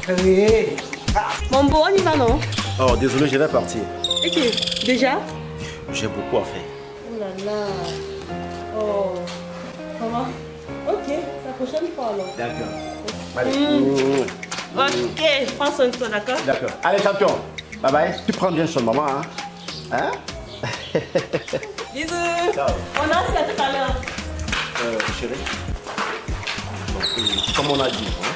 Oui. Mon beau, on y va, non? Oh, désolé, je vais partir. Ok, déjà? J'ai beaucoup à faire. Oh là là. Oh. Comment? Ok, la prochaine fois alors. D'accord. Allez. Ok, prends soin de toi, d'accord? D'accord. Allez, champion. Bye bye. Tu prends bien soin de maman, hein? Hein? Bisous. Ciao. On a aussi à tout à l'heure. Chérie. Comme on a dit, hein?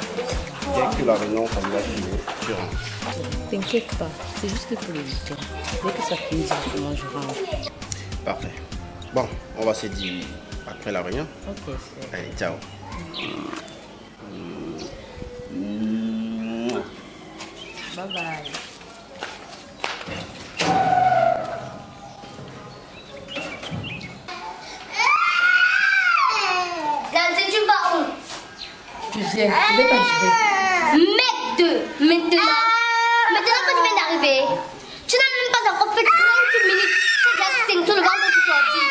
Dès que la réunion familiale finit, tu rentres. T'inquiète pas, c'est juste pour le week-end. Dès que ça finit, directement, je rentre. Parfait. Bon, on va se dire après la réunion. Ok, Allez, ciao. bye bye. Nancy, tu vas où? Je viens, je vais pas jouer. Maintenant que tu viens d'arriver, tu n'as même pas encore fait 30 minutes. Tu as déjà 5 tours le ventre pour sortir.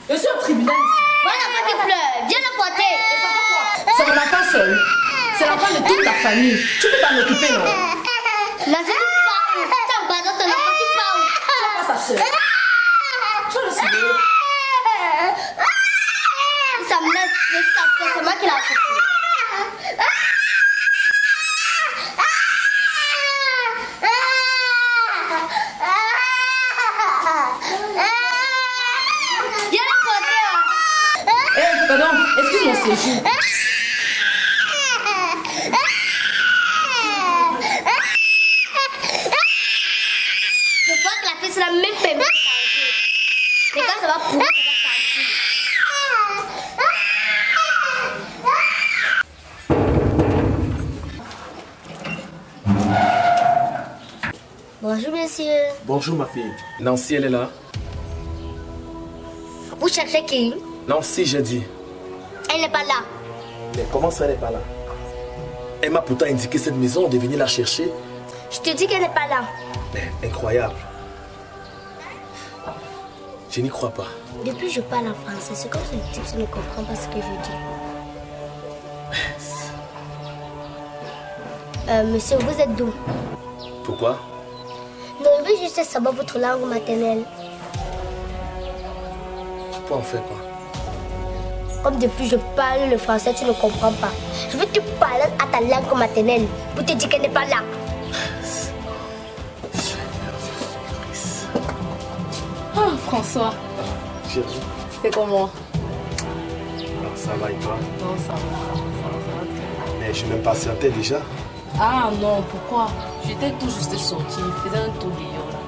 Je suis au tribunal ici. Voilà l'enfant qui pleure, viens le porter. C'est mon enfant seul. C'est l'enfant de toute ta famille. Tu peux t'en occuper, non? Nancy, tu pars où? Tu abandonnes ton enfant, tu pars où? Tu n'as pas sa soeur. Tu vas le surveiller. Ça me laisse le sac, c'est moi qui l'ai fait. Viens le porter. Eh, pardon, excuse mon séjour. Je vois que la fille sera même pas aimée. Mais quand ça va courir, ça va partir. Bonjour, monsieur. Bonjour ma fille. Nancy, elle est là? Vous cherchez qui? Nancy, j'ai dit. Elle n'est pas là. Mais comment ça, elle n'est pas là? Elle m'a pourtant indiqué cette maison, de venir la chercher. Je te dis qu'elle n'est pas là. Mais incroyable. Je n'y crois pas. Depuis que je parle en français, c'est comme si le type ne comprend pas ce que je dis. Monsieur, vous êtes d'où? Pourquoi? Non, je veux juste savoir votre langue maternelle. Tu peux en faire quoi? Comme depuis que je parle le français, tu ne comprends pas. Je veux te parler à ta langue maternelle pour te dire qu'elle n'est pas là. Oh, François. Chérie. C'est comment? Alors, ça va et toi? Non, ça va très bien. Mais je m'impatientais déjà. Ah non, pourquoi? J'étais tout juste sortie, je faisais un tour dehors là.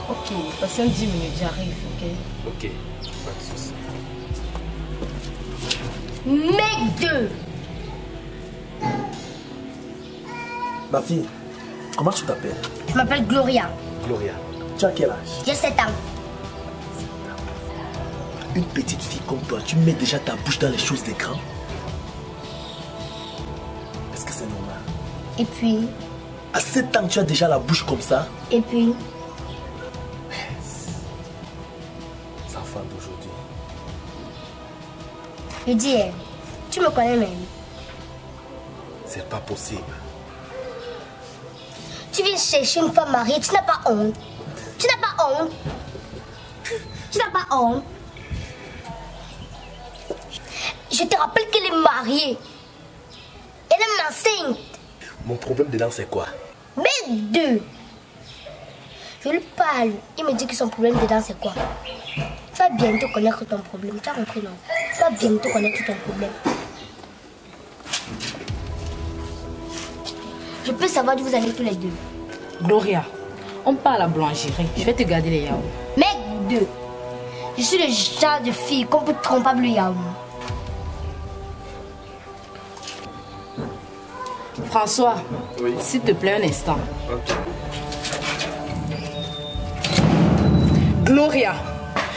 Ok, passez 10 minutes, j'arrive, ok? Ok, pas de soucis. Mec 2. Ma fille, comment tu t'appelles? Je m'appelle Gloria. Gloria. Tu as quel âge? J'ai 7 ans. Une petite fille comme toi, tu mets déjà ta bouche dans les choses des grands? Est-ce que c'est normal? Et puis? À 7 ans, tu as déjà la bouche comme ça? Et puis? Les enfants d'aujourd'hui. Je dis, tu me connais même. C'est pas possible. Tu viens chercher une femme mariée, tu n'as pas honte. Tu n'as pas honte. Tu n'as pas honte. Je te rappelle qu'elle est mariée. Elle est enceinte. Mon problème dedans, c'est quoi? Mais 2. Je lui parle. Il me dit que son problème dedans, c'est quoi? Tu vas bientôt connaître ton problème. Tu as compris, non? Tu vas bientôt connaître ton problème. Je peux savoir d'où vous allez tous les deux. Gloria, on part à la boulangerie. Je vais te garder les yaourts. Mec 2. Je suis le genre de fille qu'on peut tromper le yaourt. François, Oui. s'il te plaît, un instant. Ok. Gloria,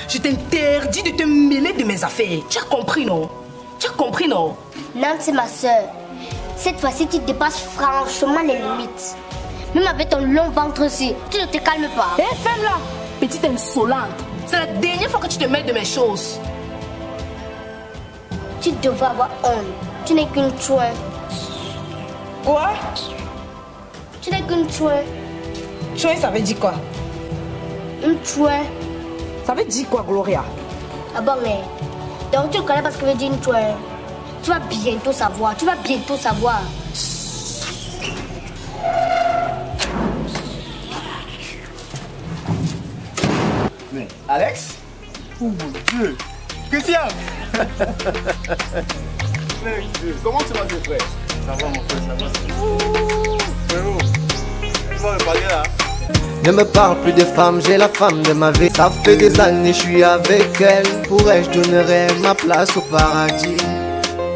je t'interdis de te mêler de mes affaires. Tu as compris, non? Tu as compris, non? Nancy, ma soeur, cette fois-ci, tu dépasses franchement les limites. Même avec ton long ventre aussi, tu ne te calmes pas. Hé, femme-là, petite insolente. C'est la dernière fois que tu te mêles de mes choses. Tu devrais avoir honte. Tu n'es qu'une chouin. Quoi? Tu n'es qu'une chouin. Chouin, ça veut dire quoi? Une chouin. Ça veut dire quoi, Gloria? Ah bon, mais. Donc tu connais pas ce que veut dire une chouin. Tu vas bientôt savoir. Tu vas bientôt savoir. Mais Alex? Oh mon Dieu! Christian! Comment tu vas, mon frère? Ça va, mon frère, ça va. Frérot, tu vas me parler là? Ne me parle plus de femme, j'ai la femme de ma vie. Ça fait des années, je suis avec elle. Pour elle, je donnerai ma place au paradis.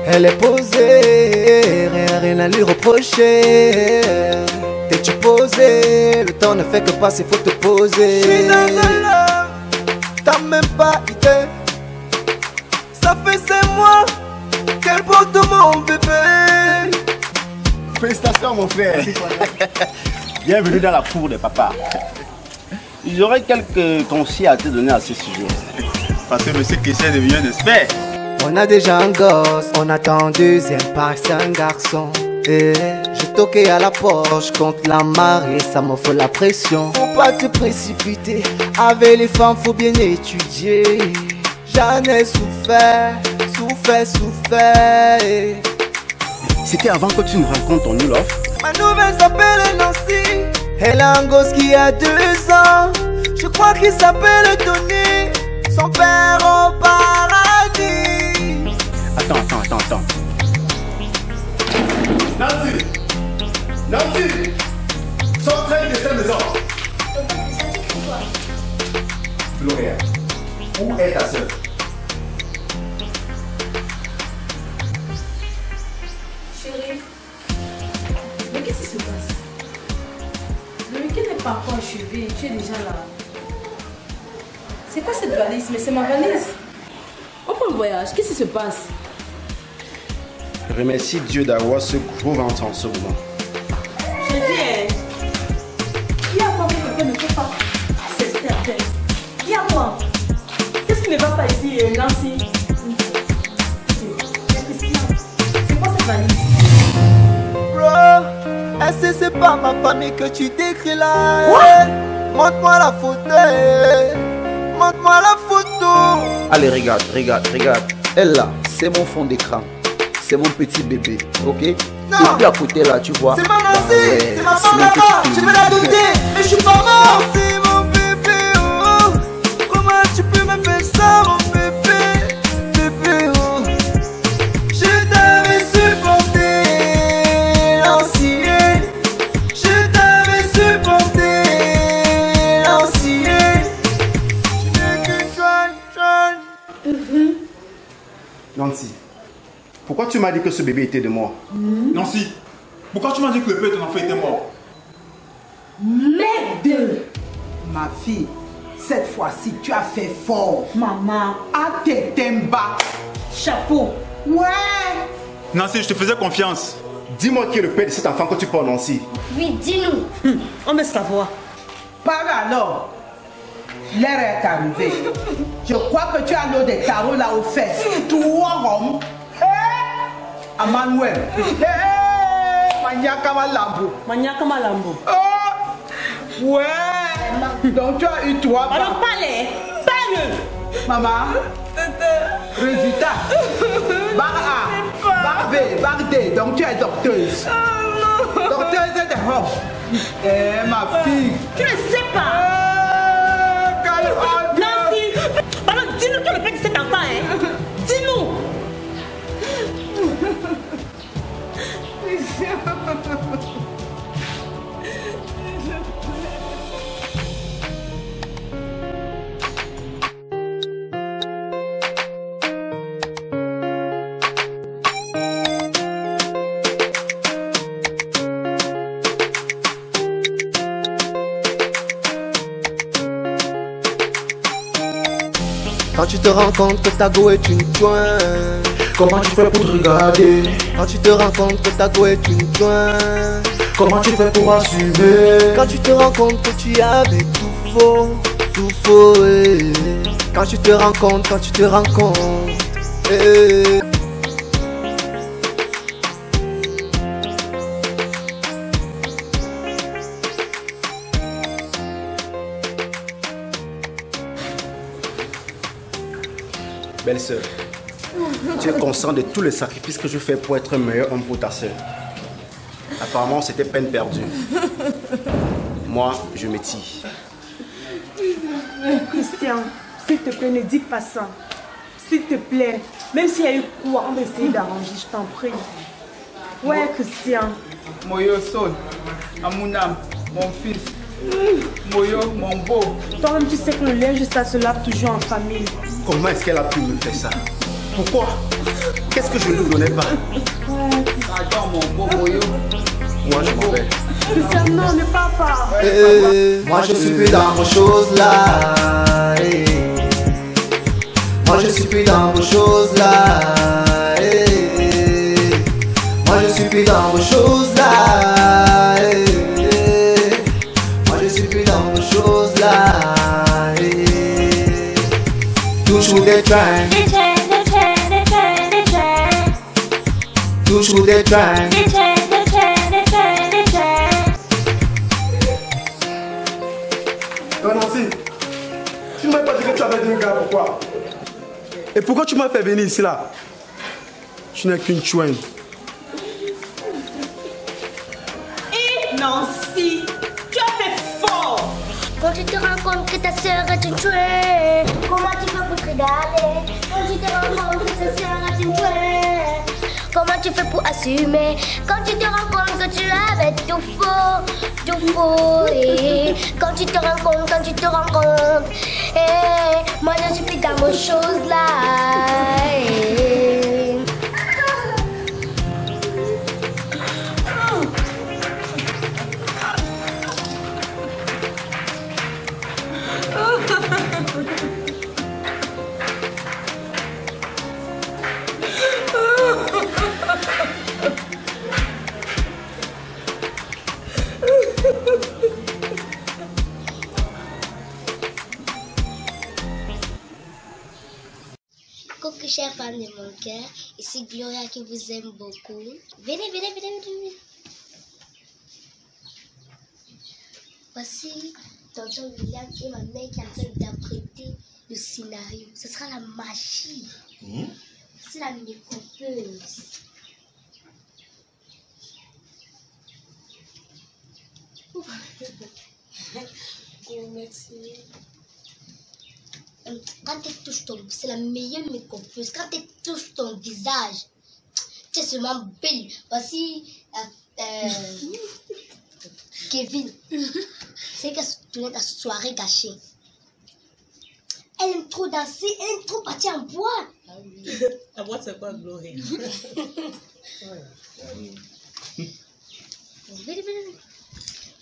Elle est posée, rien à lui reprocher. T'es-tu posé? Le temps ne fait que passer, faut te poser. Je suis dans un love, t'as même pas idée. Ça fait 5 mois qu'elle porte mon bébé. Félicitations, mon frère! Bienvenue dans la cour des papas. J'aurais quelques conseils à te donner à ce sujet. Parce que monsieur Christian devient un expert. On a déjà un gosse, on attend un deuxième, pareil c'est un garçon. Et je toquais à la porte, je compte la marée, ça me fait la pression. Faut pas te précipiter, avec les femmes faut bien étudier. J'en ai souffert. C'était avant que tu nous rencontres ton new love. Ma nouvelle s'appelle Nancy. Elle a un gosse qui a 2 ans. Je crois qu'il s'appelle Tony. Son père au paradis. Attends. Nancy! Sortez de cette maison! Gloria, où est ta soeur? Chérie, mais qu'est-ce qui se passe? Le week-end n'est pas encore achevé, tu es déjà là. C'est quoi cette valise? Mais c'est ma valise. On prend le voyage, qu'est-ce qui se passe? Remercie Dieu d'avoir ce gros ventre en ce moment. Je dis, qui a quoi que quelqu'un ne peut pas? C'est certain. Qui a quoi? Qu'est-ce qui ne va pas ici, Nancy? C'est quoi cette valise? Bro, est-ce que c'est pas ma famille que tu décris là? Montre-moi la photo. Montre-moi la photo. Allez, regarde. Elle là, c'est mon fond d'écran. C'est mon petit bébé, ok? Non. Et puis à côté là, tu vois. C'est ma Nancy, ouais, c'est ma c'est femme mon là-bas. petit Je bébé. vais la douter, mais je suis pas mort. C'est mon bébé, oh. Comment tu peux me faire ça, mon bébé, oh. Je t'avais supporté, Nancy. Je t'avais supporté, Nancy. Tu n'es qu'une jeune. Nancy, pourquoi tu m'as dit que ce bébé était de moi? Nancy, pourquoi tu m'as dit que le père de ton enfant était mort? Merde! Ma fille, cette fois-ci, tu as fait fort. Maman, À tes bas. chapeau. Ouais. Nancy, je te faisais confiance. Dis-moi qui est le père de cet enfant que tu portes, Nancy. Oui, dis-nous. On veut savoir. Par alors, l'heure est arrivée. Je crois que tu as l'eau des carreaux là aux fesses. Toi, Rome. Emmanuel. Maniaka Malambo. Maniaka Malambo. Oh, ouais. Donc tu as eu toi. Pardon, parlez. Parle. Maman. Résultat. Bar A. Bar B. Bar D. Donc tu es docteuse. Docteuse de Rome. Ma fille. Tu ne sais pas. Nancy. Pardon, dis-nous qui est le père de cet enfant, hein. Dis-nous. Quand tu te rends compte que ta go est une joint, Comment tu fais pour te regarder? quand tu te rends compte que ta go est une joint, Comment tu fais pour assumer? quand tu te rends compte que tu avais tout faux, eh. Quand tu te rends compte, eh. Belle-sœur, tu es conscient de tous les sacrifices que je fais pour être un meilleur homme pour ta sœur. Apparemment, c'était peine perdue. Moi, je me tire. Christian, s'il te plaît, ne dis pas ça. S'il te plaît, même s'il y a eu quoi, on va essayer d'arranger, je t'en prie. Ouais, Christian. Moyo Son, Amounam, mon fils. Moyo, mon beau. Toi-même, tu sais que le linge, ça se lave toujours en famille. Comment est-ce qu'elle a pu me faire ça? Pourquoi? Qu'est-ce que je ne lui donnais pas? Attends, mon beau Moyo. Moi, je m'en vais. Christian, non, ne pars pas. Moi, je suis plus dans vos choses là. Moi, je suis plus dans vos choses là. Moi, je suis plus dans vos choses là. Moi, je suis plus dans vos choses là. Toujours des trains. Toujours des trains. Nancy, tu ne m'as pas dit que tu avais deux gars, pourquoi? Et pourquoi tu m'as fait venir ici là? Tu n'es qu'une chouine. Et Nancy, tu as fait fort. Quand tu te rends compte que ta soeur est une chouette, comment tu fais pour te régaler? Quand tu te rends compte que ta soeur est une chouette, comment tu fais pour assumer? Quand tu te rends compte que tu avais tout faux, et quand tu te rends compte, moi je suis plus dans vos choses là. Coucou chers fans de mon cœur, ici Gloria qui vous aime beaucoup. Venez. Voici tonton William et ma mère qui est en train d'interpréter le scénario. Ce sera la magie. C'est la micropeuse. Oh, merci. Quand tu touches ton... C'est la meilleure micropeuse. Quand tu touches ton visage, tu es seulement belle. Voici Kevin. C'est qu'elle se tournait ta soirée gâchée. Elle aime trop danser, elle aime trop partir en boîte. La boîte, c'est quoi, Gloria?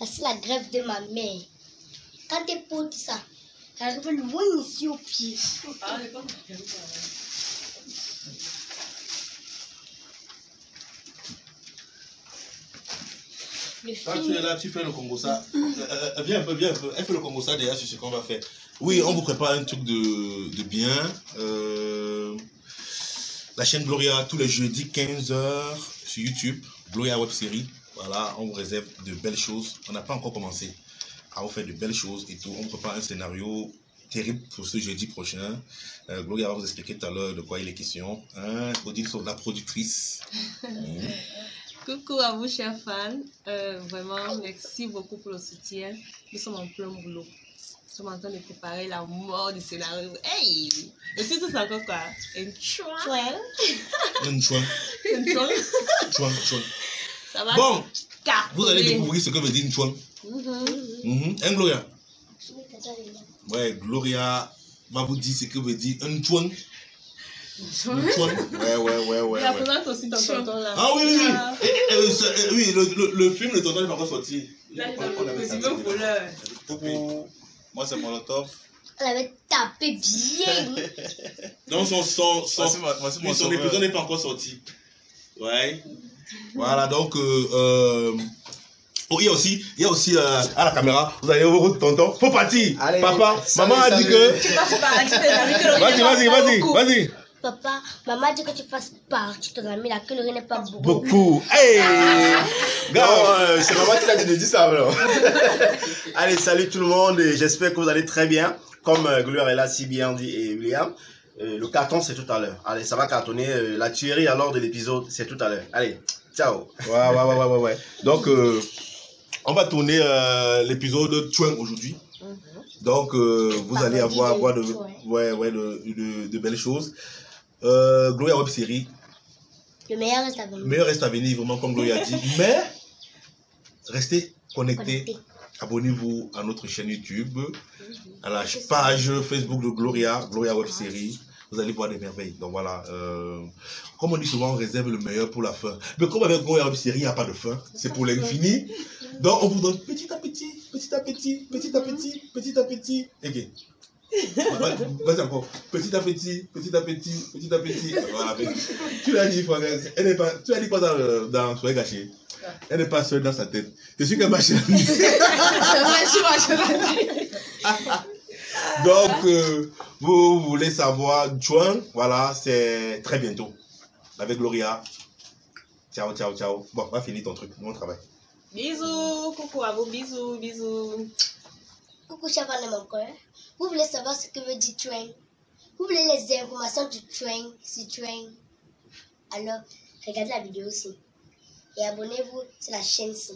Là, c'est la grève de ma mère. Quand tu portes ça, elle arrive loin ici au pied. Quand tu es là, tu fais le Congo ça. Viens un peu. Elle fait le Congo ça derrière sur ce qu'on va faire. Oui, on vous prépare un truc de bien. La chaîne Gloria, tous les jeudis 15h sur YouTube. Gloria Web Série. Voilà, on vous réserve de belles choses. On n'a pas encore commencé à vous faire de belles choses et tout. On prépare un scénario terrible pour ce jeudi prochain. Gloria va vous expliquer tout à l'heure de quoi il est question. Odile sur la productrice. Coucou à vous, chers fans. Vraiment, merci beaucoup pour le soutien. Nous sommes en plein boulot. Nous sommes en train de préparer la mort du scénario. Hey! Le titre, c'est encore quoi? Un chouin. Un chouin. Un chouin. Chouin. Ça va? Bon, vous allez découvrir ce que veut dire une chouin. Gloria? Ouais, Gloria va vous dire ce que veut dire un chouin. Ouais. Il représente aussi ton tonton là. Ah oui. Oui, le film, le tonton n'est pas encore sorti. Là, il est voleur. Moi, c'est Molotov. Elle avait tapé bien. Donc, son épisode n'est pas encore sorti. Ouais. Voilà, donc, il y a aussi à la caméra, vous allez voir votre tonton. Faut partir. Allez, papa, maman a dit que. Tu passes par Vas-y. Papa, maman dit que tu fasses partie de ton ami là, que le riz n'est pas beaucoup. Beaucoup. Hey! C'est maman qui t'a dit de dire ça alors. Allez, salut tout le monde et j'espère que vous allez très bien. Comme Gloria l'a si bien dit et William. Le carton, c'est tout à l'heure. Allez, ça va cartonner. La tuerie alors de l'épisode, c'est tout à l'heure. Allez, ciao. Ouais. Donc, on va tourner l'épisode Chouin aujourd'hui. Donc, vous allez avoir de belles choses. Gloria Web Série. Le meilleur reste à venir. Le meilleur reste à venir, vraiment, comme Gloria a dit. Mais, restez connectés. Abonnez-vous à notre chaîne YouTube, à la page Facebook de Gloria Web Série. Vous allez voir des merveilles. Donc voilà, comme on dit souvent, on réserve le meilleur pour la fin. Mais comme avec Gloria Web Série, il n'y a pas de fin. C'est pour l'infini. Donc on vous donne petit à petit. Ok. Vas-y encore. Petit à petit. Voilà. Tu l'as dit, Française. Tu as dit quoi dans Soyez gâché? Elle n'est pas seule dans sa tête. Je suis qu'elle marche la nuit. Donc, vous voulez savoir, Chouin, voilà, c'est très bientôt. Avec Gloria. Ciao. Bon, on va finir ton truc. Bon travail. Bisous, coucou à vous, bisous. Coucou, Chavan de mon cœur. Vous voulez savoir ce que veut dire Chouin? Vous voulez les informations du Chouin, si Chouin? Alors, regardez la vidéo aussi. Et abonnez-vous sur la chaîne ici.